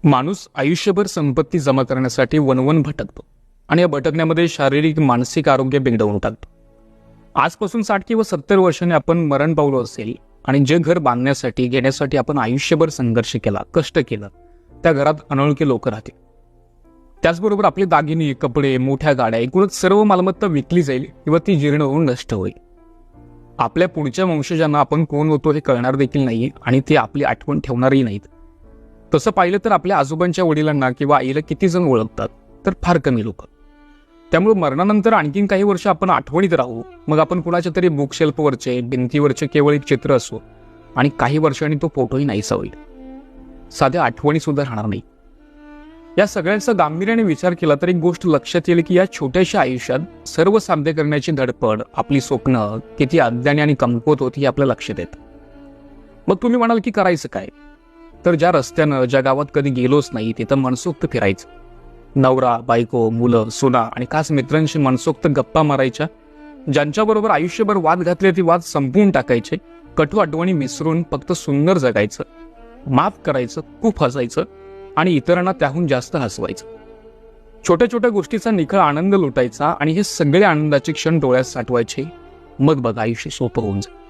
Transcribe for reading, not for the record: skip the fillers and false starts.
माणूस आयुष्यभर संपत्ती जमा करण्यासाठी वनवन भटकतो आणि या भटकण्यामध्ये शारीरिक मानसिक आरोग्य बिघडवून टाकतो. आजपासून 60 किंवा 70 वर्षांनी आपण मरण पावलो असेल आणि जे घर बांधण्यासाठी घेण्यासाठी आपण आयुष्यभर संघर्ष केला, कष्ट केलं, त्या घरात अनोळखी लोक राहतील. त्याचबरोबर आपले दागिने, कपडे, मोठ्या गाड्या, एकूणच सर्व मालमत्ता विकली जाईल किंवा ती जीर्ण होऊन नष्ट होईल. आपल्या पुढच्या वंशजांना आपण कोण होतो हे कळणार देखील नाही आणि ते आपली आठवण ठेवणारही नाहीत. तसं पाहिलं तर आपल्या आजोबांच्या वडिलांना किंवा आईला किती जण ओळखतात, तर फार कमी लोक. त्यामुळे मरणानंतर आणखीन काही वर्ष आपण आठवणीत राहू, मग आपण कुणाच्या तरी बुकशेल्फवरचे, भिंतीवरचे केवळ एक चित्र असो आणि काही वर्षांनी तो फोटोही नाहीसा होईल. साध्या आठवणी सुद्धा राहणार नाही. या सगळ्यांचा गांभीर्याने विचार केला तर एक गोष्ट लक्षात येईल की या छोट्याशा आयुष्यात सर्व साध्य करण्याची धडपड, आपली स्वप्न किती अज्ञानी आणि कमकुवत होती हे आपल्या लक्षात येतं. मग तुम्ही म्हणाल की करायचं काय? तर ज्या रस्त्यानं, ज्या गावात कधी गेलोच नाही तिथं मनसोक्त फिरायचं. नवरा, बायको, मुलं, सुना आणि खास मित्रांशी मनसोक्त गप्पा मारायच्या. ज्यांच्याबरोबर आयुष्यभर वाद घातले ते वाद संपवून टाकायचे. कटू आठवणी मिसळून फक्त सुंदर जगायचं, माफ करायचं, खूप हसायचं आणि इतरांना त्याहून जास्त हसवायचं. छोट्या छोट्या गोष्टीचा निखळ आनंद लुटायचा आणि हे सगळे आनंदाचे क्षण डोळ्यात साठवायचे. मग बघा आयुष्य सोपं होऊन जाईल.